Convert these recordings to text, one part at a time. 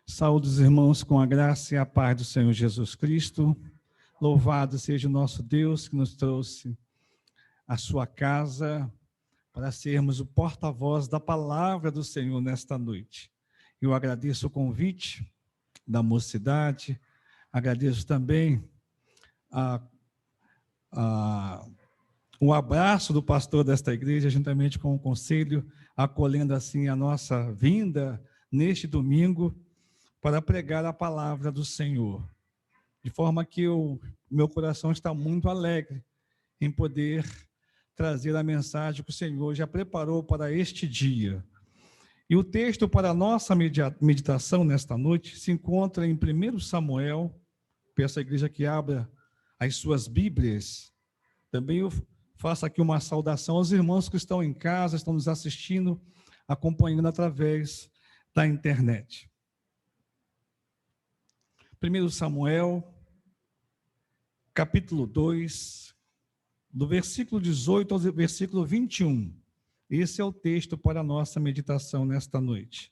Saúde os irmãos com a graça e a paz do Senhor Jesus Cristo. Louvado seja o nosso Deus que nos trouxe à sua casa para sermos o porta-voz da palavra do Senhor nesta noite. Eu agradeço o convite da mocidade, agradeço também o abraço do pastor desta igreja, juntamente com o conselho, acolhendo assim a nossa vinda neste domingo para pregar a palavra do Senhor. De forma que meu coração está muito alegre em poder trazer a mensagem que o Senhor já preparou para este dia. E o texto para a nossa meditação nesta noite se encontra em 1 Samuel. Peço à igreja que abra as suas Bíblias. Também eu faço aqui uma saudação aos irmãos que estão em casa, estão nos assistindo, acompanhando através da internet. 1 Samuel, capítulo 2, do versículo 18 ao versículo 21. Esse é o texto para a nossa meditação nesta noite.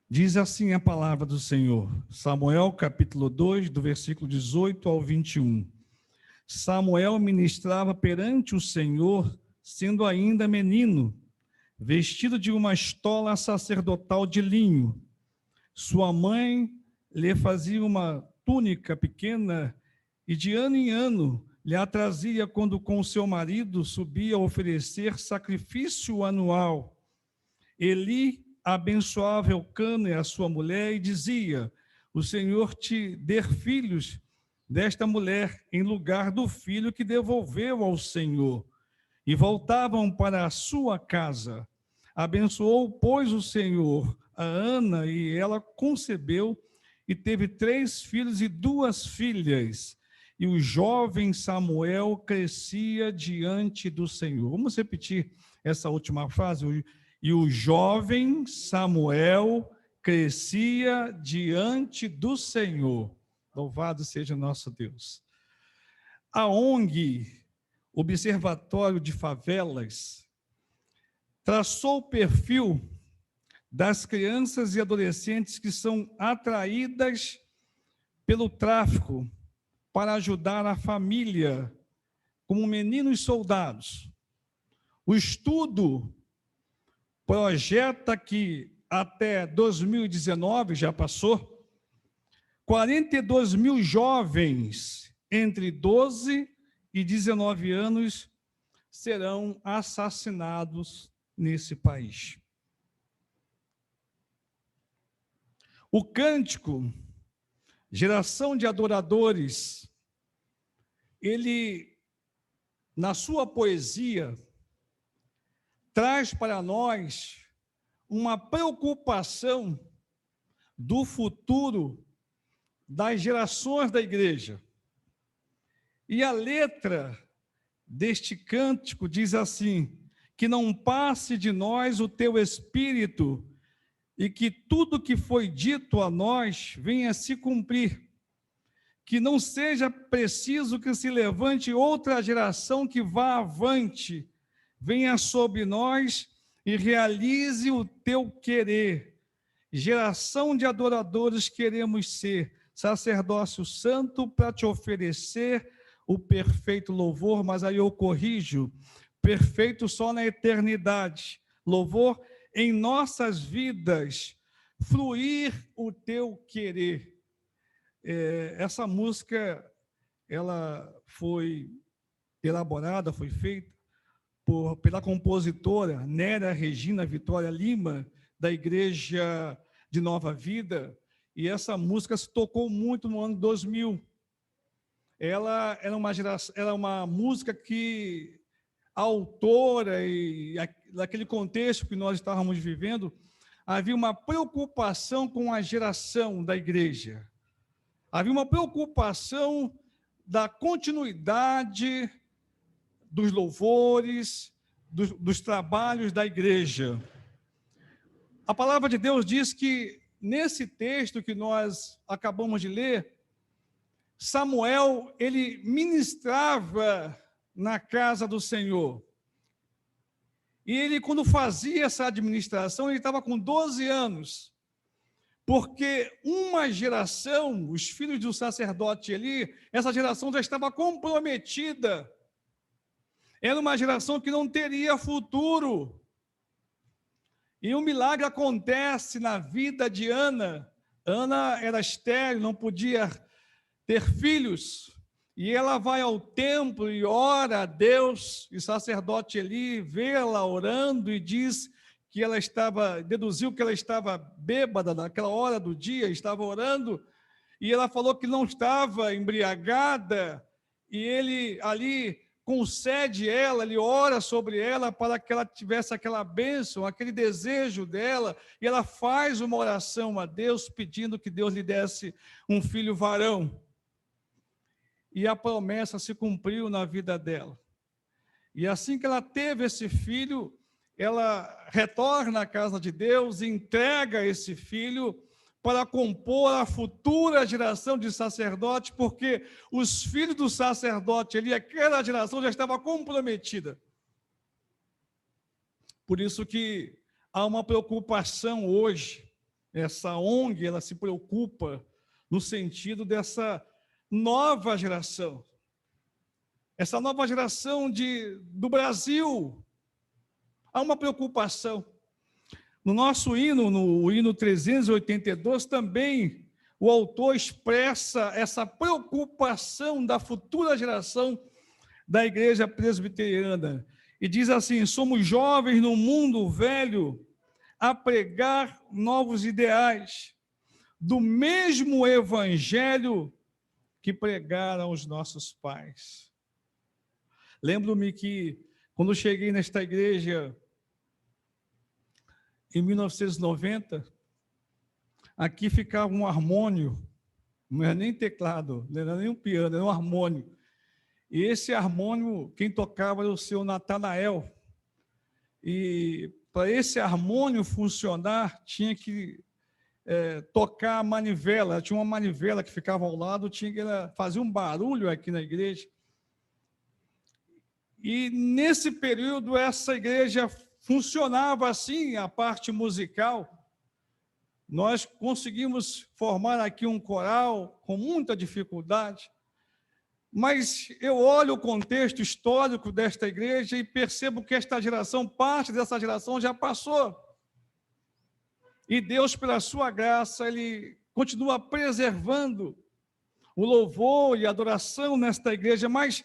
Diz assim a palavra do Senhor, Samuel, capítulo 2, do versículo 18 ao 21. Samuel ministrava perante o Senhor, sendo ainda menino, vestido de uma estola sacerdotal de linho. Sua mãe lhe fazia uma túnica pequena e de ano em ano lhe a trazia quando com seu marido subia a oferecer sacrifício anual. Eli abençoava Elcana e a sua mulher e dizia: o Senhor te dê filhos desta mulher em lugar do filho que devolveu ao Senhor. E voltavam para a sua casa. Abençoou, pois, o Senhor a Ana, e ela concebeu e teve 3 filhos e 2 filhas. E o jovem Samuel crescia diante do Senhor. Vamos repetir essa última frase. E o jovem Samuel crescia diante do Senhor. Louvado seja nosso Deus. A ONG, Observatório de Favelas, traçou o perfil das crianças e adolescentes que são atraídas pelo tráfico para ajudar a família, como meninos soldados. O estudo projeta que até 2019, já passou, 42 mil jovens entre 12 e 19 anos serão assassinados nesse país. O cântico, Geração de Adoradores, ele, na sua poesia, traz para nós uma preocupação do futuro das gerações da igreja. E a letra deste cântico diz assim: que não passe de nós o teu espírito e que tudo que foi dito a nós venha se cumprir. Que não seja preciso que se levante outra geração que vá avante, venha sobre nós e realize o teu querer. Geração de adoradores queremos ser, sacerdócio santo para te oferecer o perfeito louvor, mas aí eu corrijo, perfeito só na eternidade. Louvor em nossas vidas, fluir o teu querer. Essa música, ela foi elaborada, foi feita pela compositora Néria Regina Vitória Lima, da Igreja de Nova Vida, e essa música se tocou muito no ano 2000. Ela era uma música que a autora, e naquele contexto que nós estávamos vivendo, havia uma preocupação com a geração da igreja. Havia uma preocupação da continuidade dos louvores, dos trabalhos da igreja. A palavra de Deus diz que, nesse texto que nós acabamos de ler, Samuel, ele ministrava na casa do Senhor. E ele, quando fazia essa administração, ele estava com 12 anos. Porque uma geração, os filhos do sacerdote Eli, essa geração já estava comprometida. Era uma geração que não teria futuro. E um milagre acontece na vida de Ana. Ana era estéril, não podia ter filhos. E ela vai ao templo e ora a Deus. E o sacerdote Eli vê-la orando e diz que ela estava, deduziu que ela estava bêbada naquela hora do dia, estava orando. E ela falou que não estava embriagada. E ele ali concede ela, ele ora sobre ela para que ela tivesse aquela bênção, aquele desejo dela, e ela faz uma oração a Deus, pedindo que Deus lhe desse um filho varão. E a promessa se cumpriu na vida dela. E assim que ela teve esse filho, ela retorna à casa de Deus e entrega esse filho para compor a futura geração de sacerdotes, porque os filhos do sacerdote ali, aquela geração já estava comprometida. Por isso que há uma preocupação hoje, essa ONG, ela se preocupa no sentido dessa nova geração. Essa nova geração do Brasil, há uma preocupação. No nosso hino, no hino 382, também o autor expressa essa preocupação da futura geração da igreja presbiteriana. E diz assim: somos jovens no mundo velho a pregar novos ideais, do mesmo evangelho que pregaram os nossos pais. Lembro-me que, quando cheguei nesta igreja, em 1990, aqui ficava um harmônio, não era nem teclado, não era nem um piano, era um harmônio. E esse harmônio, quem tocava era o seu Natanael. E para esse harmônio funcionar, tinha que tocar a manivela. Tinha uma manivela que ficava ao lado, tinha que fazer um barulho aqui na igreja. E nesse período, essa igreja funcionava assim, a parte musical. Nós conseguimos formar aqui um coral com muita dificuldade, mas eu olho o contexto histórico desta igreja e percebo que esta geração, parte dessa geração já passou. E Deus, pela sua graça, Ele continua preservando o louvor e a adoração nesta igreja, mas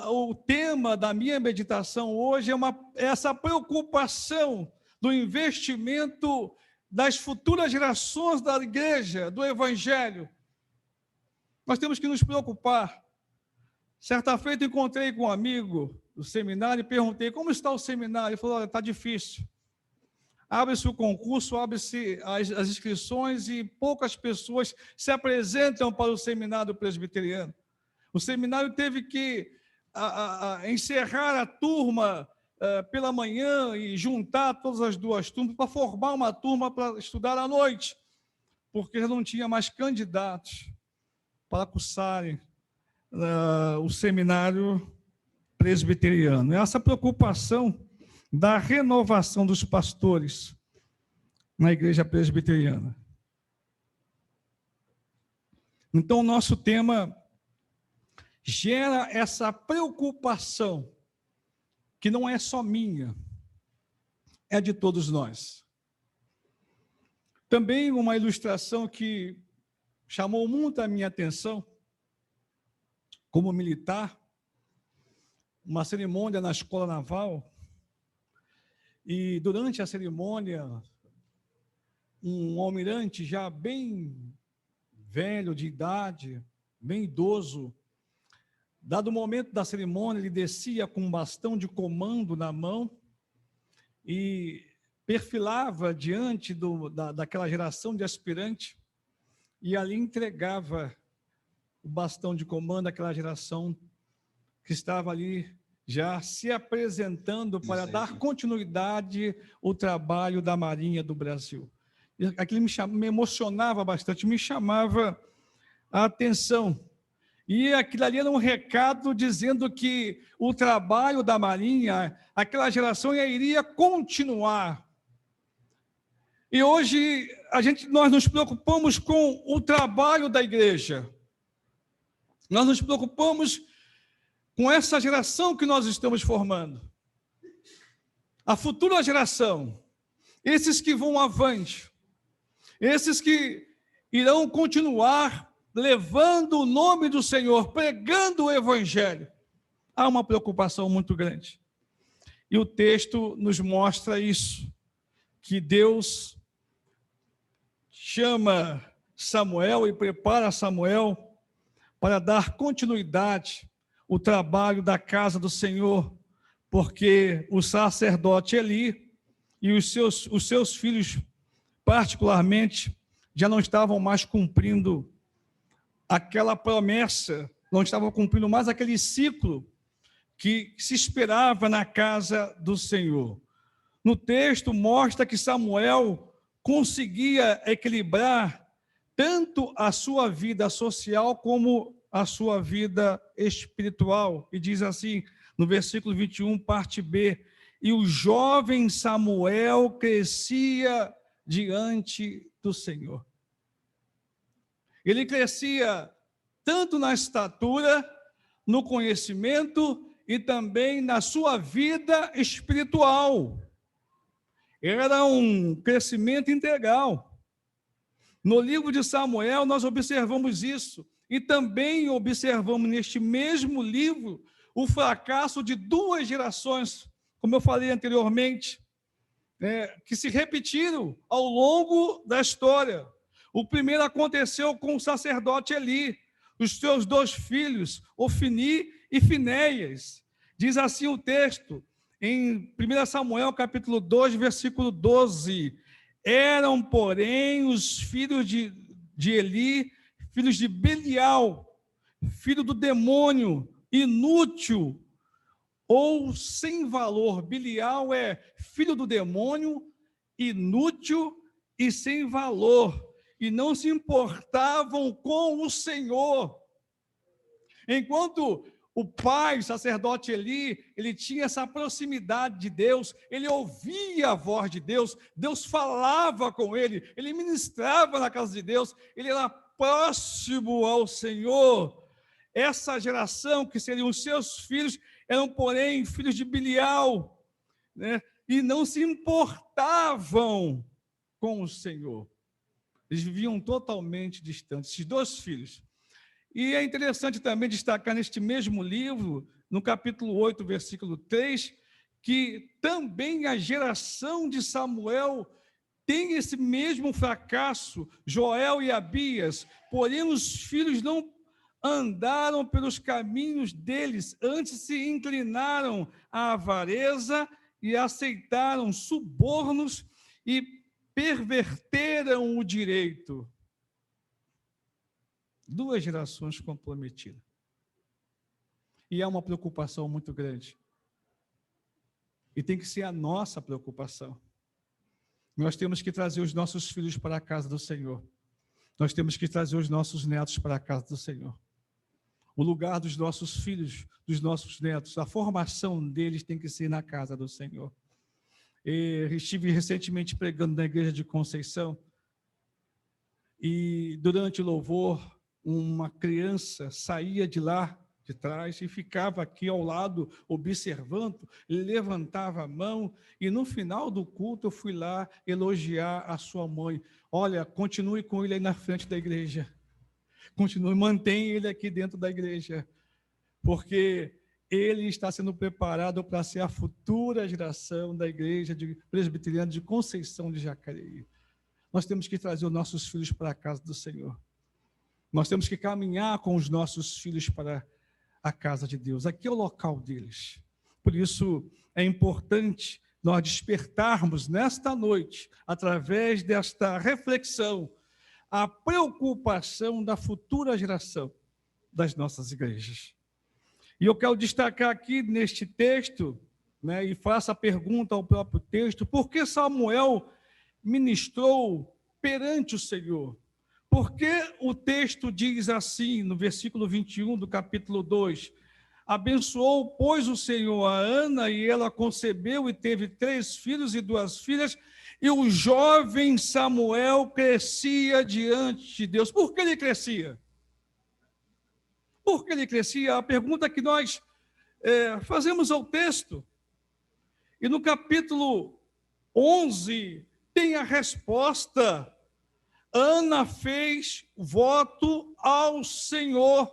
o tema da minha meditação hoje é essa preocupação do investimento das futuras gerações da igreja, do evangelho. Nós temos que nos preocupar. Certa feita encontrei com um amigo do seminário e perguntei: como está o seminário? Ele falou: olha, está difícil. Abre-se o concurso, abre-se as inscrições e poucas pessoas se apresentam para o seminário presbiteriano. O seminário teve que encerrar a turma pela manhã e juntar todas as duas turmas para formar uma turma para estudar à noite, porque já não tinha mais candidatos para cursarem o seminário presbiteriano. Essa preocupação da renovação dos pastores na igreja presbiteriana. Então, o nosso tema gera essa preocupação, que não é só minha, é de todos nós. Também uma ilustração que chamou muito a minha atenção, como militar, uma cerimônia na Escola Naval, e durante a cerimônia, um almirante já bem velho de idade, bem idoso, dado o momento da cerimônia, ele descia com um bastão de comando na mão e perfilava diante daquela geração de aspirantes e ali entregava o bastão de comando àquela geração que estava ali já se apresentando para dar continuidade ao trabalho da Marinha do Brasil. Aquilo me emocionava bastante, me chamava a atenção, E aquilo ali era um recado dizendo que o trabalho da Marinha, aquela geração iria continuar. E hoje nós nos preocupamos com o trabalho da igreja. Nós nos preocupamos com essa geração que nós estamos formando. A futura geração, esses que vão avante, esses que irão continuar levando o nome do Senhor, pregando o Evangelho. Há uma preocupação muito grande. E o texto nos mostra isso, que Deus chama Samuel e prepara Samuel para dar continuidade ao trabalho da casa do Senhor, porque o sacerdote Eli e os seus filhos, particularmente, já não estavam mais cumprindo aquela promessa, não estavam cumprindo mais aquele ciclo que se esperava na casa do Senhor. No texto mostra que Samuel conseguia equilibrar tanto a sua vida social como a sua vida espiritual. E diz assim, no versículo 21, parte B, e o jovem Samuel crescia diante do Senhor. Ele crescia tanto na estatura, no conhecimento e também na sua vida espiritual. Era um crescimento integral. No livro de Samuel, nós observamos isso. E também observamos neste mesmo livro o fracasso de duas gerações, como eu falei anteriormente, que se repetiram ao longo da história. O primeiro aconteceu com o sacerdote Eli, os seus dois filhos, Ofni e Finéias. Diz assim o texto, em 1 Samuel, capítulo 2, versículo 12. Eram, porém, os filhos de Eli, filhos de Belial, filho do demônio, inútil ou sem valor. Belial é filho do demônio, inútil e sem valor. E não se importavam com o Senhor. Enquanto o pai, o sacerdote Eli, ele tinha essa proximidade de Deus, ele ouvia a voz de Deus, Deus falava com ele, ele ministrava na casa de Deus, ele era próximo ao Senhor. Essa geração, que seriam os seus filhos, eram, porém, filhos de Belial, e não se importavam com o Senhor. Eles viviam totalmente distantes, esses dois filhos. E é interessante também destacar neste mesmo livro, no capítulo 8, versículo 3, que também a geração de Samuel tem esse mesmo fracasso, Joel e Abias, porém os filhos não andaram pelos caminhos deles, antes se inclinaram à avareza e aceitaram subornos e perverteram o direito. Duas gerações comprometidas. E é uma preocupação muito grande. E tem que ser a nossa preocupação. Nós temos que trazer os nossos filhos para a casa do Senhor. Nós temos que trazer os nossos netos para a casa do Senhor. O lugar dos nossos filhos, dos nossos netos, a formação deles tem que ser na casa do Senhor. Estive recentemente pregando na igreja de Conceição e durante o louvor uma criança saía de lá de trás e ficava aqui ao lado observando, levantava a mão e no final do culto eu fui lá elogiar a sua mãe. Olha, continue com ele aí na frente da igreja, continue, mantenha ele aqui dentro da igreja, porque ele está sendo preparado para ser a futura geração da igreja presbiteriana de Conceição de Jacareí. Nós temos que trazer os nossos filhos para a casa do Senhor. Nós temos que caminhar com os nossos filhos para a casa de Deus. Aqui é o local deles. Por isso, é importante nós despertarmos nesta noite, através desta reflexão, a preocupação da futura geração das nossas igrejas. E eu quero destacar aqui neste texto, e faço a pergunta ao próprio texto, por que Samuel ministrou perante o Senhor? Porque o texto diz assim, no versículo 21 do capítulo 2, abençoou, pois, o Senhor a Ana, e ela concebeu e teve 3 filhos e 2 filhas, e o jovem Samuel crescia diante de Deus. Por que ele crescia? Por que ele crescia? A pergunta que nós fazemos ao texto. E no capítulo 11 tem a resposta. Ana fez voto ao Senhor.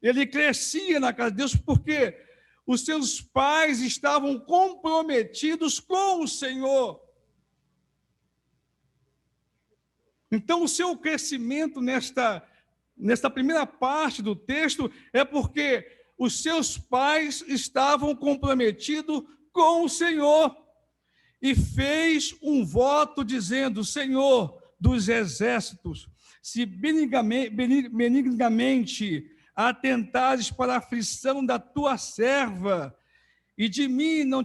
Ele crescia na casa de Deus porque os seus pais estavam comprometidos com o Senhor. Então, o seu crescimento nesta primeira parte do texto é porque os seus pais estavam comprometidos com o Senhor e fez um voto dizendo: Senhor dos exércitos, se benignamente atentares para a aflição da tua serva, e de mim não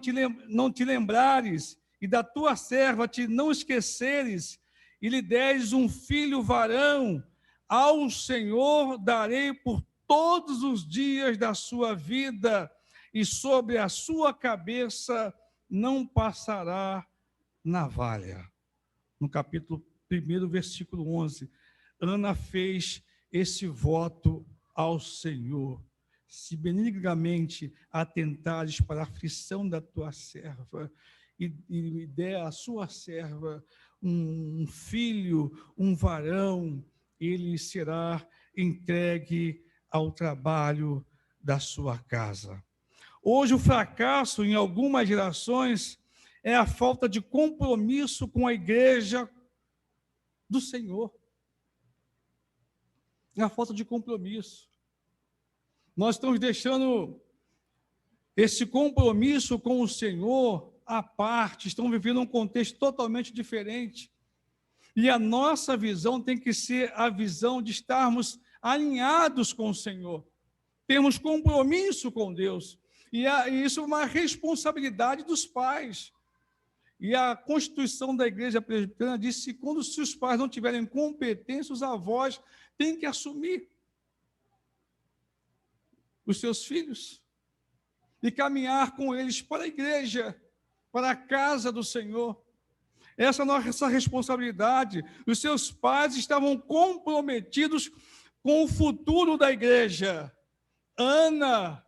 te lembrares, e da tua serva te não esqueceres, e lhe deres um filho varão, ao Senhor darei por todos os dias da sua vida, e sobre a sua cabeça não passará navalha. No capítulo 1, versículo 11, Ana fez esse voto ao Senhor: se benignamente atentares para a aflição da tua serva, e der à sua serva um filho, um varão, ele será entregue ao trabalho da sua casa. Hoje, o fracasso em algumas gerações é a falta de compromisso com a igreja do Senhor. É a falta de compromisso. Nós estamos deixando esse compromisso com o Senhor à parte, estamos vivendo um contexto totalmente diferente. E a nossa visão tem que ser a visão de estarmos alinhados com o Senhor. Temos compromisso com Deus. E isso é uma responsabilidade dos pais. E a Constituição da Igreja Presbiteriana diz que quando os pais não tiverem competência, os avós têm que assumir os seus filhos e caminhar com eles para a igreja, para a casa do Senhor. Essa é a nossa responsabilidade. Os seus pais estavam comprometidos com o futuro da igreja. Ana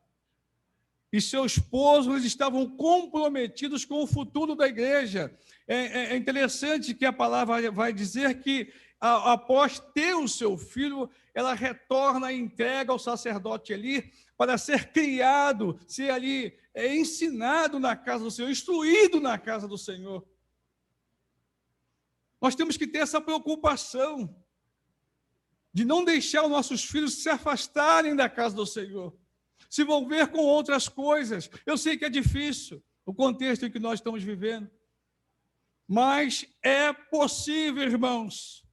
e seu esposo, eles estavam comprometidos com o futuro da igreja. É interessante que a palavra vai dizer que, após ter o seu filho, ela retorna e entrega ao sacerdote Eli para ser criado, ser ali ensinado na casa do Senhor, instruído na casa do Senhor. Nós temos que ter essa preocupação de não deixar os nossos filhos se afastarem da casa do Senhor, se envolver com outras coisas. Eu sei que é difícil o contexto em que nós estamos vivendo, mas é possível, irmãos,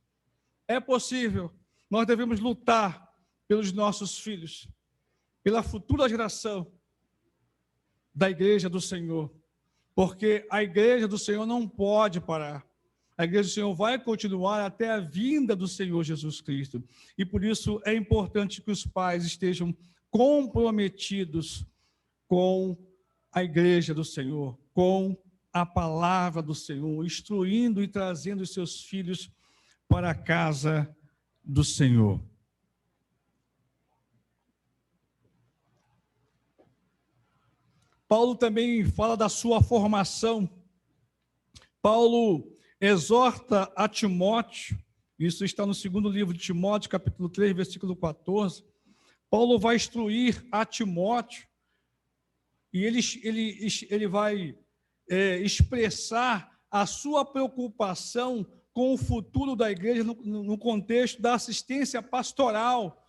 é possível. Nós devemos lutar pelos nossos filhos, pela futura geração da igreja do Senhor, porque a igreja do Senhor não pode parar. A igreja do Senhor vai continuar até a vinda do Senhor Jesus Cristo. E por isso é importante que os pais estejam comprometidos com a igreja do Senhor, com a palavra do Senhor, instruindo e trazendo os seus filhos para a casa do Senhor. Paulo também fala da sua formação. Paulo exorta a Timóteo, isso está no segundo livro de Timóteo, capítulo 3, versículo 14. Paulo vai instruir a Timóteo e ele vai expressar a sua preocupação com o futuro da igreja no contexto da assistência pastoral.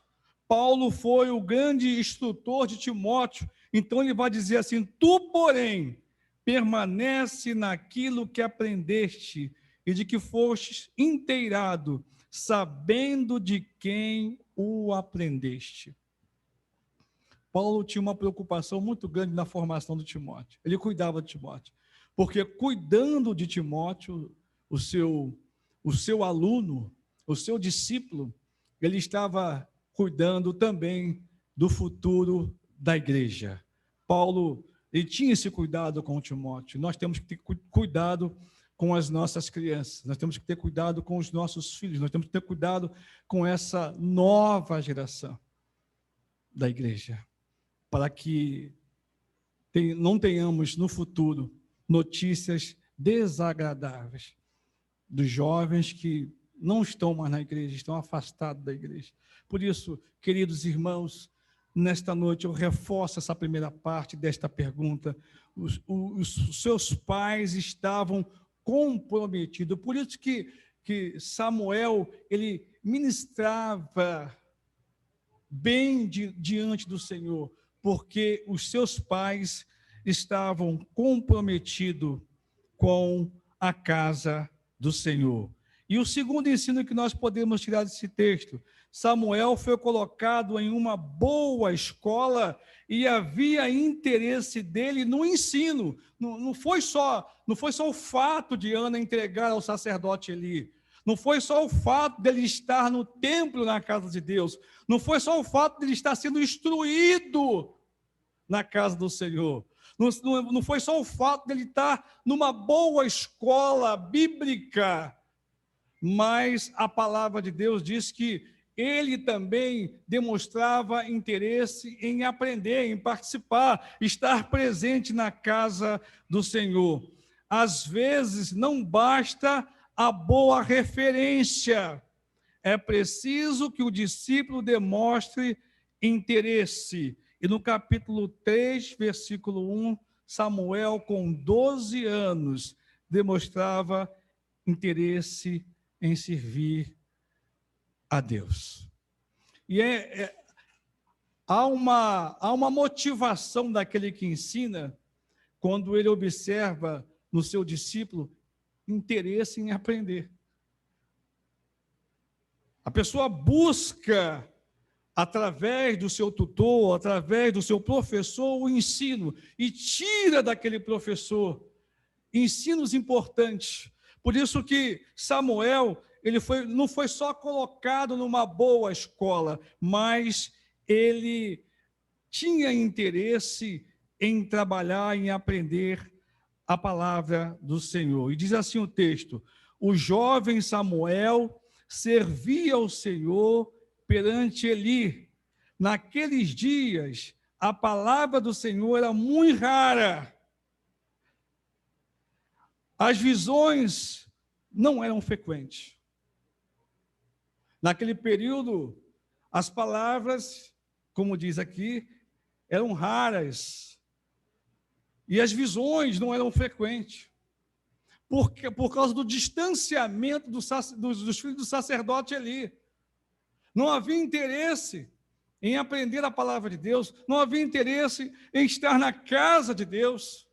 Paulo foi o grande instrutor de Timóteo, então ele vai dizer assim: tu, porém, permanece naquilo que aprendeste e de que fostes inteirado, sabendo de quem o aprendeste. Paulo tinha uma preocupação muito grande na formação de Timóteo. Ele cuidava de Timóteo, porque cuidando de Timóteo, o seu aluno, o seu discípulo, ele estava cuidando também do futuro da igreja. Paulo, ele tinha esse cuidado com Timóteo. Nós temos que ter cuidado com as nossas crianças, nós temos que ter cuidado com os nossos filhos, nós temos que ter cuidado com essa nova geração da igreja, para que não tenhamos no futuro notícias desagradáveis dos jovens que não estão mais na igreja, estão afastados da igreja. Por isso, queridos irmãos, nesta noite eu reforço essa primeira parte desta pergunta. Os seus pais estavam comprometidos. Por isso que Samuel, ele ministrava bem diante do Senhor, porque os seus pais estavam comprometidos com a casa do Senhor. E o segundo ensino que nós podemos tirar desse texto: Samuel foi colocado em uma boa escola e havia interesse dele no ensino. Não foi só o fato de Ana entregar ao sacerdote Eli. Não foi só o fato dele estar no templo, na casa de Deus. Não foi só o fato dele estar sendo instruído na casa do Senhor. Não foi só o fato dele estar numa boa escola bíblica, mas a palavra de Deus diz que ele também demonstrava interesse em aprender, em participar, estar presente na casa do Senhor. Às vezes não basta a boa referência, é preciso que o discípulo demonstre interesse. E no capítulo 3, versículo 1, Samuel, com 12 anos, demonstrava interesse em servir a Deus. E há uma motivação daquele que ensina, quando ele observa no seu discípulo interesse em aprender. A pessoa busca, através do seu tutor, através do seu professor, o ensino, e tira daquele professor ensinos importantes. Por isso que Samuel, não foi só colocado numa boa escola, mas ele tinha interesse em trabalhar, em aprender a palavra do Senhor. E diz assim o texto: o jovem Samuel servia ao Senhor perante Eli. Naqueles dias, a palavra do Senhor era muito rara. As visões não eram frequentes. Naquele período, as palavras, como diz aqui, eram raras. E as visões não eram frequentes. Por causa do distanciamento dos filhos do sacerdote Eli. Não havia interesse em aprender a palavra de Deus, não havia interesse em estar na casa de Deus.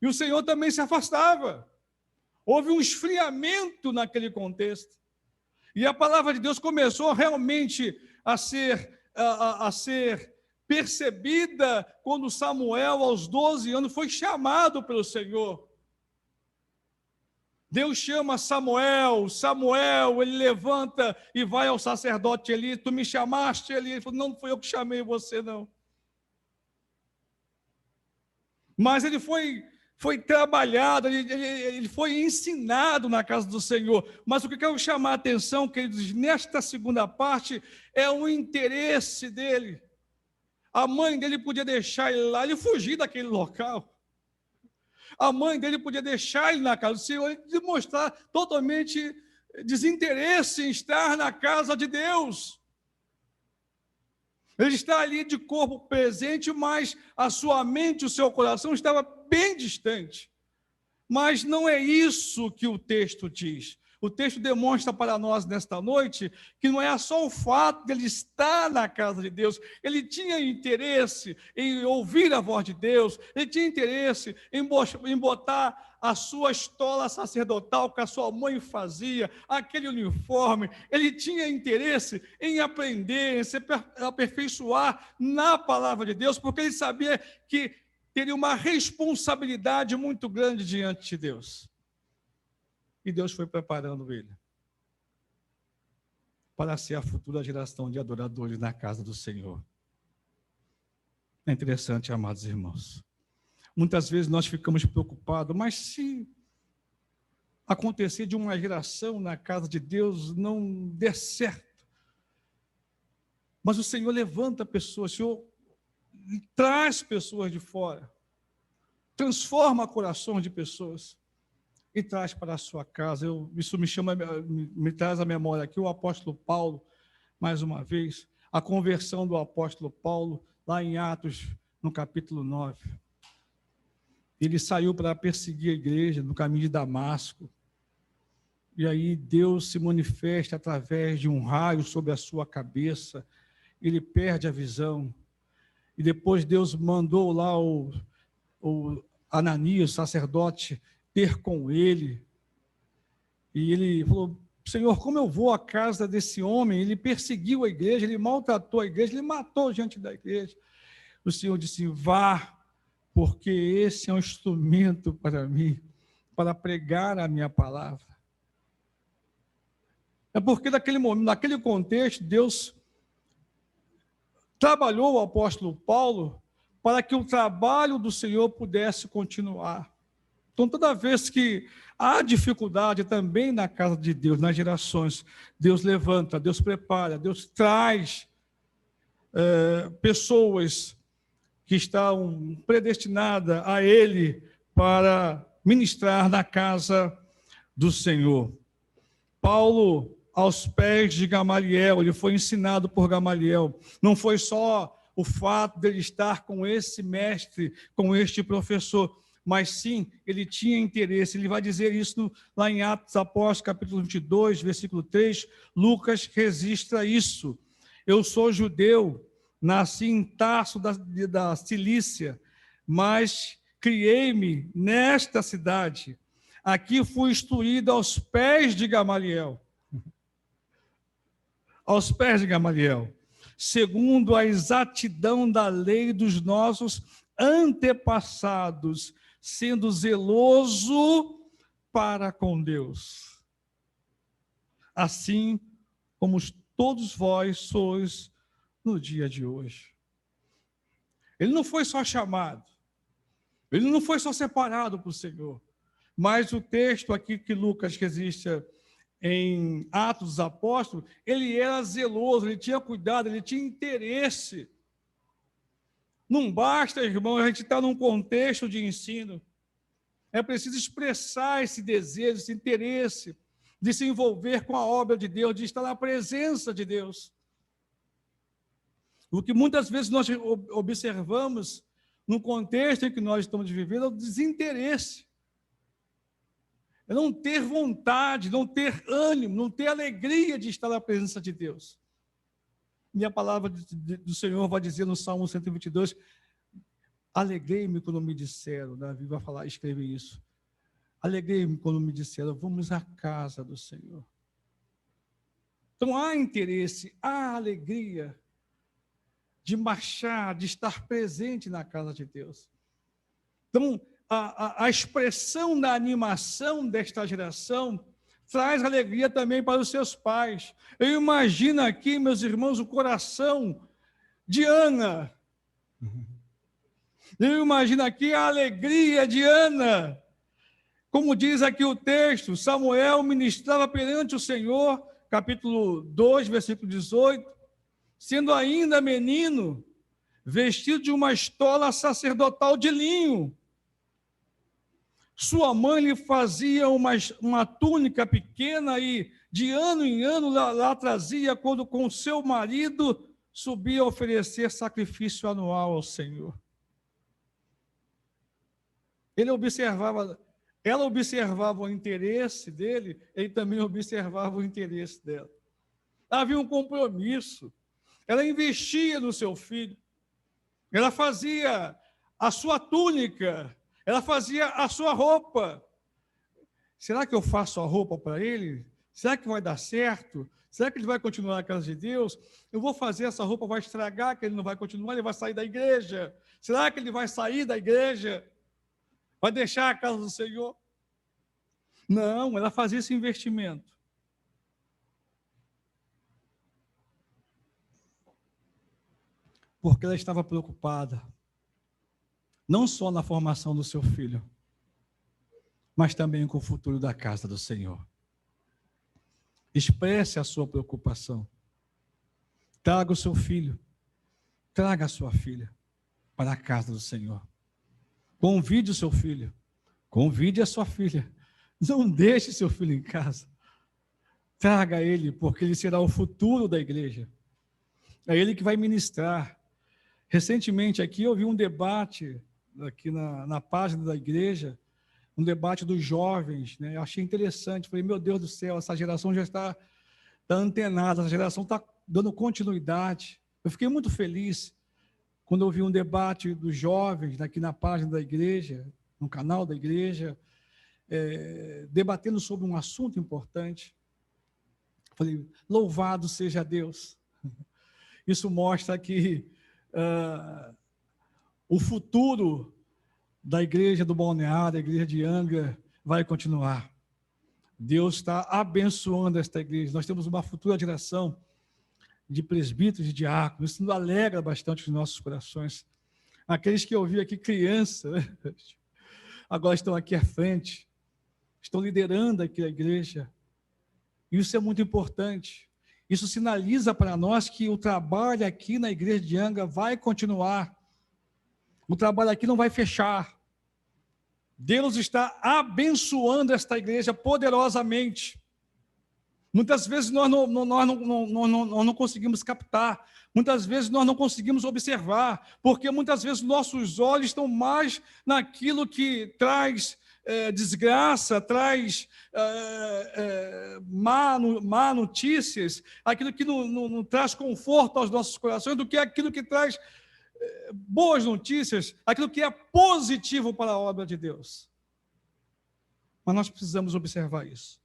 E o Senhor também se afastava. Houve um esfriamento naquele contexto. E a palavra de Deus começou realmente a ser percebida quando Samuel, aos 12 anos, foi chamado pelo Senhor. Deus chama Samuel, ele levanta e vai ao sacerdote Eli: tu me chamaste, Eli? Ele falou: não fui eu que chamei você, não. Mas ele foi trabalhado, ele foi ensinado na casa do Senhor. Mas o que eu quero chamar a atenção, queridos, nesta segunda parte, é o interesse dele. A mãe dele podia deixar ele lá, ele fugir daquele local. A mãe dele podia deixar ele na casa do Senhor e demonstrar totalmente desinteresse em estar na casa de Deus. Ele está ali de corpo presente, mas a sua mente, o seu coração estava bem distante. Mas não é isso que o texto diz. O texto demonstra para nós nesta noite que não é só o fato de ele estar na casa de Deus, ele tinha interesse em ouvir a voz de Deus, ele tinha interesse em botar a sua estola sacerdotal que a sua mãe fazia, aquele uniforme, ele tinha interesse em aprender, em se aperfeiçoar na palavra de Deus, porque ele sabia que teria uma responsabilidade muito grande diante de Deus. E Deus foi preparando ele. para ser a futura geração de adoradores na casa do Senhor. É interessante, amados irmãos. Muitas vezes nós ficamos preocupados, mas se acontecer de uma geração na casa de Deus não der certo, mas o Senhor levanta pessoas, o Senhor traz pessoas de fora, transforma corações de pessoas e traz para a sua casa. Isso me traz à memória aqui o apóstolo Paulo, mais uma vez, a conversão do apóstolo Paulo, lá em Atos, no capítulo 9. Ele saiu para perseguir a igreja no caminho de Damasco. E aí Deus se manifesta através de um raio sobre a sua cabeça. Ele perde a visão. E depois Deus mandou lá o Ananias, sacerdote, ter com ele. E ele falou: Senhor, como eu vou à casa desse homem? Ele perseguiu a igreja, ele maltratou a igreja, ele matou gente da igreja. O Senhor disse: vá, porque esse é um instrumento para mim, para pregar a minha palavra. É porque naquele momento, naquele contexto, Deus trabalhou o apóstolo Paulo para que o trabalho do Senhor pudesse continuar. Então, toda vez que há dificuldade também na casa de Deus, nas gerações, Deus levanta, Deus prepara, Deus traz pessoas que estão predestinadas a Ele para ministrar na casa do Senhor. Paulo, aos pés de Gamaliel, ele foi ensinado por Gamaliel. Não foi só o fato de ele estar com esse mestre, com este professor, mas sim, ele tinha interesse. Ele vai dizer isso lá em Atos Apóstolos, capítulo 22, versículo 3. Lucas registra isso. Eu sou judeu, nasci em Tarso da Cilícia, mas criei-me nesta cidade. Aqui fui instruído aos pés de Gamaliel. Aos pés de Gamaliel, segundo a exatidão da lei dos nossos antepassados, sendo zeloso para com Deus. Assim como todos vós sois no dia de hoje. Ele não foi só chamado, ele não foi só separado para o Senhor, mas o texto aqui que Lucas registra em Atos dos Apóstolos, ele era zeloso, ele tinha cuidado, ele tinha interesse. Não basta, irmão, a gente estar num contexto de ensino. É preciso expressar esse desejo, esse interesse de se envolver com a obra de Deus, de estar na presença de Deus. O que muitas vezes nós observamos no contexto em que nós estamos vivendo é o desinteresse. É não ter vontade, não ter ânimo, não ter alegria de estar na presença de Deus. E a palavra do Senhor vai dizer no Salmo 122, alegrei-me quando me disseram, Davi vai falar, escreve isso, alegrei-me quando me disseram, vamos à casa do Senhor. Então há interesse, há alegria de marchar, de estar presente na casa de Deus. Então, a expressão da animação desta geração traz alegria também para os seus pais. Eu imagino aqui, meus irmãos, o coração de Ana. Eu imagino aqui a alegria de Ana. Como diz aqui o texto, Samuel ministrava perante o Senhor, capítulo 2, versículo 18, sendo ainda menino, vestido de uma estola sacerdotal de linho. Sua mãe lhe fazia uma túnica pequena e, de ano em ano, lá trazia quando com seu marido subia a oferecer sacrifício anual ao Senhor. Ela observava o interesse dele, ele também observava o interesse dela. Havia um compromisso. Ela investia no seu filho. Ela fazia a sua túnica, ela fazia a sua roupa. Será que eu faço a roupa para ele? Será que vai dar certo? Será que ele vai continuar na casa de Deus? Eu vou fazer essa roupa, vai estragar, que ele não vai continuar, ele vai sair da igreja. Será que ele vai sair da igreja? Vai deixar a casa do Senhor? Não, ela fazia esse investimento. porque ela estava preocupada, não só na formação do seu filho, mas também com o futuro da casa do Senhor. Expresse a sua preocupação. Traga o seu filho, traga a sua filha para a casa do Senhor. Convide o seu filho, convide a sua filha. Não deixe seu filho em casa. Traga ele, porque ele será o futuro da igreja. É ele que vai ministrar. Recentemente aqui eu vi um debate, aqui na página da igreja, um debate dos jovens, né? Eu achei interessante. Falei, meu Deus do céu, essa geração já está antenada, essa geração está dando continuidade. Eu fiquei muito feliz quando eu vi um debate dos jovens aqui na página da igreja, no canal da igreja, debatendo sobre um assunto importante. Falei, louvado seja Deus. Isso mostra que o futuro da igreja do Balneário, da igreja de Angra, vai continuar. Deus está abençoando esta igreja. Nós temos uma futura geração de presbíteros e diáconos. Isso nos alegra bastante os nossos corações. Aqueles que eu vi aqui criança, né? Agora estão aqui à frente, estão liderando aqui a igreja. Isso é muito importante. Isso sinaliza para nós que o trabalho aqui na igreja de Angra vai continuar. O trabalho aqui não vai fechar. Deus está abençoando esta igreja poderosamente. Muitas vezes nós não conseguimos captar, muitas vezes nós não conseguimos observar, porque muitas vezes nossos olhos estão mais naquilo que traz desgraça, traz má notícias, aquilo que não traz conforto aos nossos corações, do que aquilo que traz boas notícias, aquilo que é positivo para a obra de Deus. Mas nós precisamos observar isso.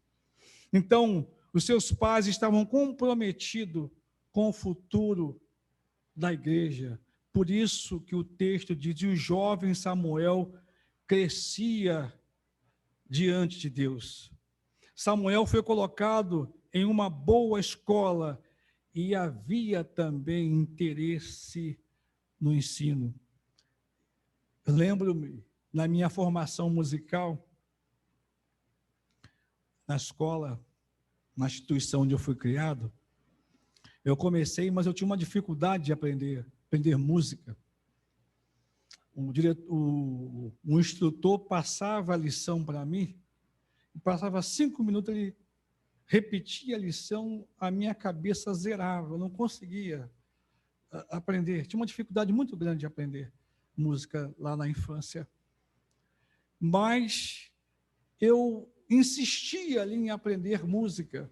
Então, os seus pais estavam comprometidos com o futuro da igreja. Por isso que o texto diz: o jovem Samuel crescia diante de Deus. Samuel foi colocado em uma boa escola e havia também interesse no ensino. Eu lembro-me, na minha formação musical, na escola, na instituição onde eu fui criado, eu comecei, mas eu tinha uma dificuldade de aprender música. O instrutor passava a lição para mim, passava 5 minutos, ele repetia a lição, a minha cabeça zerava, eu não conseguia aprender. Tinha uma dificuldade muito grande de aprender música lá na infância. Mas eu insistia ali em aprender música.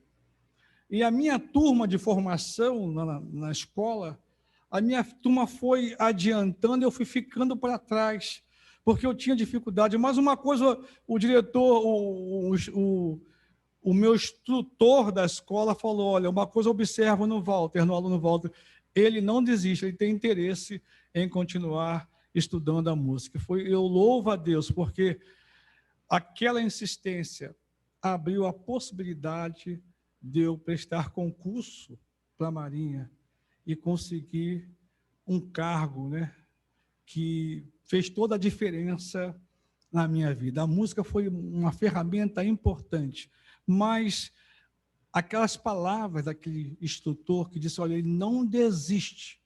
E a minha turma de formação na escola, a minha turma foi adiantando, eu fui ficando para trás, porque eu tinha dificuldade. Mas uma coisa, o diretor, o meu instrutor da escola falou: olha, uma coisa observa no aluno Walter, ele não desiste, ele tem interesse em continuar estudando a música. Eu louvo a Deus, porque aquela insistência abriu a possibilidade de eu prestar concurso para a Marinha e conseguir um cargo, né, que fez toda a diferença na minha vida. A música foi uma ferramenta importante, mas aquelas palavras daquele instrutor que disse: olha, ele não desiste.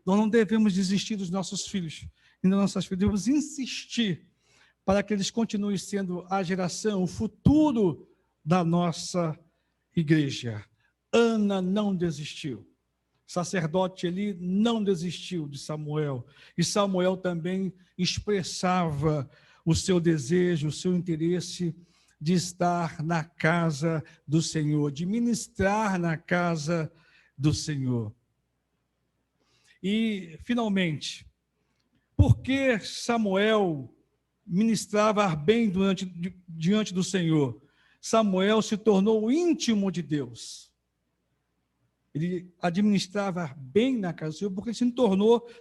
Nós não devemos desistir dos nossos filhos e das nossas filhas, devemos insistir para que eles continuem sendo a geração, o futuro da nossa igreja. Ana não desistiu. Sacerdote Eli não desistiu de Samuel. E Samuel também expressava o seu desejo, o seu interesse de estar na casa do Senhor, de ministrar na casa do Senhor. E, finalmente, por que Samuel ministrava bem diante do Senhor? Samuel se tornou íntimo de Deus. Ele administrava bem na casa do Senhor, porque ele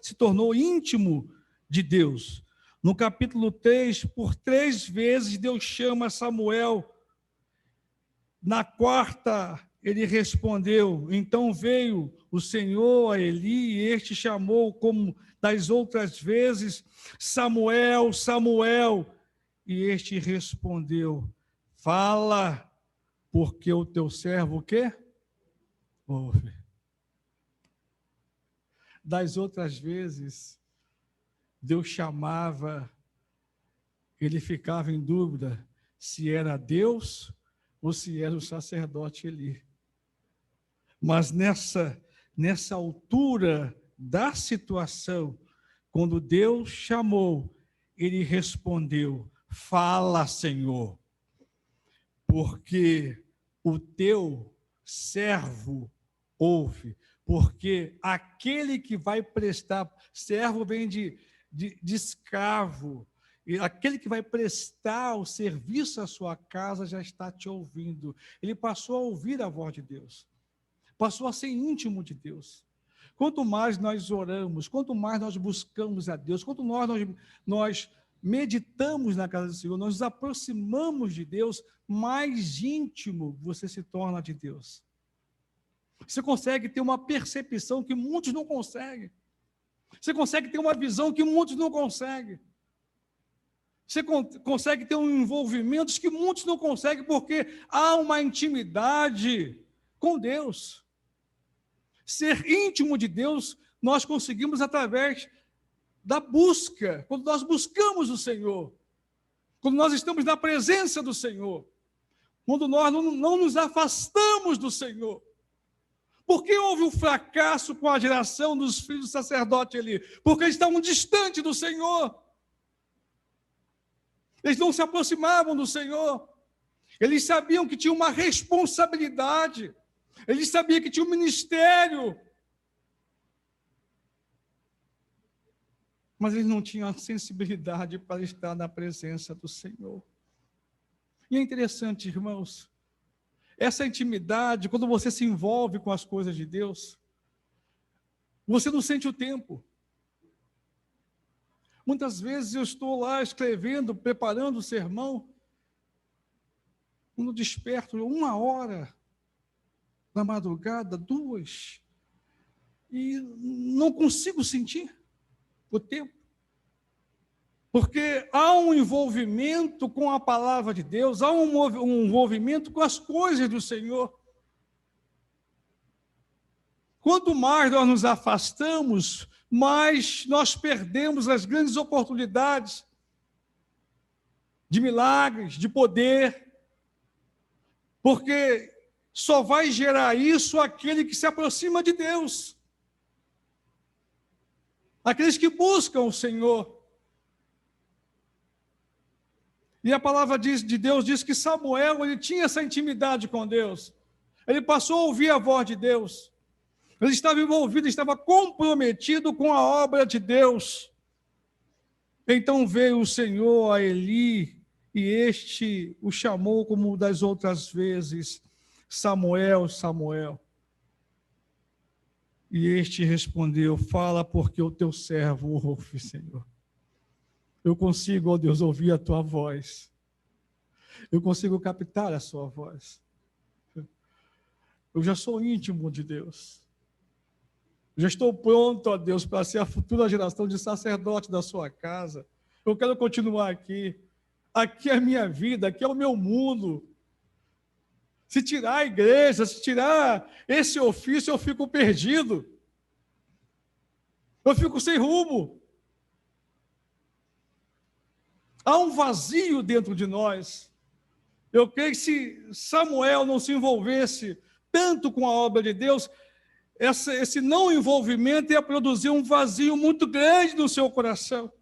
se tornou íntimo de Deus. No capítulo 3, por 3 vezes, Deus chama Samuel. Na 4ª ele respondeu, então veio o Senhor a Eli, e este chamou como das outras vezes, Samuel, Samuel. E este respondeu, fala, porque o teu servo o quê? Ouve. Das outras vezes, Deus chamava, ele ficava em dúvida se era Deus ou se era o sacerdote Eli. Mas nessa altura da situação, quando Deus chamou, ele respondeu, fala, Senhor, porque o teu servo ouve, porque aquele que vai prestar, servo vem de escravo, e aquele que vai prestar o serviço à sua casa já está te ouvindo. Ele passou a ouvir a voz de Deus, passou a ser íntimo de Deus. Quanto mais nós oramos, quanto mais nós buscamos a Deus, quanto nós meditamos na casa do Senhor, nós nos aproximamos de Deus, mais íntimo você se torna de Deus. Você consegue ter uma percepção que muitos não conseguem. Você consegue ter uma visão que muitos não conseguem. Você consegue ter um envolvimento que muitos não conseguem, porque há uma intimidade com Deus. Ser íntimo de Deus, nós conseguimos através da busca, quando nós buscamos o Senhor, quando nós estamos na presença do Senhor, quando nós não nos afastamos do Senhor. Por que houve um fracasso com a geração dos filhos do sacerdote ali? Porque eles estavam distantes do Senhor. Eles não se aproximavam do Senhor. Eles sabiam que tinha uma responsabilidade. Eles sabiam que tinha um ministério. Mas eles não tinham a sensibilidade para estar na presença do Senhor. E é interessante, irmãos, essa intimidade, quando você se envolve com as coisas de Deus, você não sente o tempo. Muitas vezes eu estou lá escrevendo, preparando o sermão, quando desperto, 1 hora da madrugada, 2, e não consigo sentir o tempo. Porque há um envolvimento com a palavra de Deus, há um envolvimento com as coisas do Senhor. Quanto mais nós nos afastamos, mais nós perdemos as grandes oportunidades de milagres, de poder, porque só vai gerar isso aquele que se aproxima de Deus, aqueles que buscam o Senhor. E a palavra de Deus diz que Samuel, ele tinha essa intimidade com Deus. Ele passou a ouvir a voz de Deus. Ele estava envolvido, estava comprometido com a obra de Deus. Então veio o Senhor a Eli, e este o chamou como das outras vezes, Samuel, Samuel. E este respondeu, fala porque o teu servo ouve, Senhor. Eu consigo, ó Deus, ouvir a tua voz. Eu consigo captar a sua voz. Eu já sou íntimo de Deus. Eu já estou pronto, ó Deus, para ser a futura geração de sacerdote da sua casa. Eu quero continuar aqui. Aqui é a minha vida, aqui é o meu mundo. Se tirar a igreja, se tirar esse ofício, eu fico perdido. Eu fico sem rumo. Há um vazio dentro de nós. Eu creio que se Samuel não se envolvesse tanto com a obra de Deus, esse não envolvimento ia produzir um vazio muito grande no seu coração.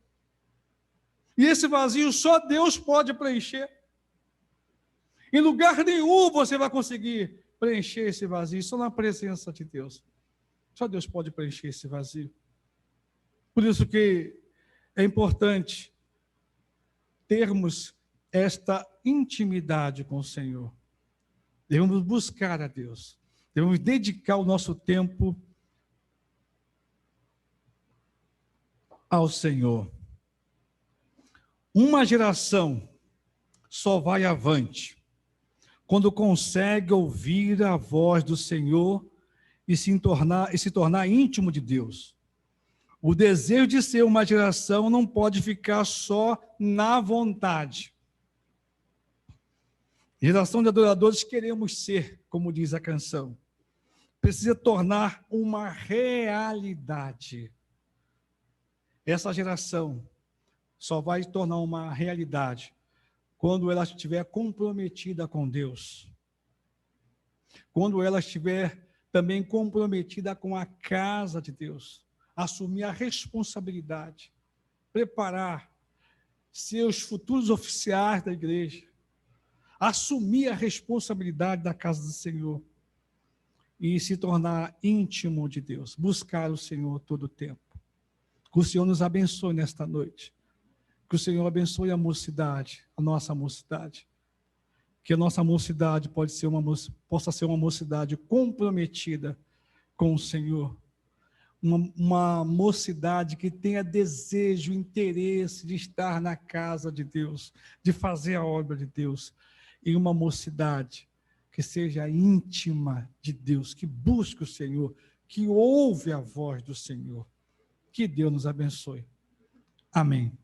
E esse vazio só Deus pode preencher. Em lugar nenhum você vai conseguir preencher esse vazio, só na presença de Deus. Só Deus pode preencher esse vazio. Por isso que é importante termos esta intimidade com o Senhor. Devemos buscar a Deus. Devemos dedicar o nosso tempo ao Senhor. Uma geração só vai avante quando consegue ouvir a voz do Senhor e se tornar íntimo de Deus. O desejo de ser uma geração não pode ficar só na vontade. Geração de adoradores queremos ser, como diz a canção. Precisa tornar uma realidade. Essa geração só vai tornar uma realidade quando ela estiver comprometida com Deus. Quando ela estiver também comprometida com a casa de Deus. Assumir a responsabilidade. Preparar seus futuros oficiais da igreja. Assumir a responsabilidade da casa do Senhor. E se tornar íntimo de Deus. Buscar o Senhor todo o tempo. Que o Senhor nos abençoe nesta noite. Que o Senhor abençoe a mocidade, a nossa mocidade. Que a nossa mocidade possa ser uma mocidade comprometida com o Senhor. Uma mocidade que tenha desejo, interesse de estar na casa de Deus, de fazer a obra de Deus. E uma mocidade que seja íntima de Deus, que busque o Senhor, que ouve a voz do Senhor. Que Deus nos abençoe. Amém.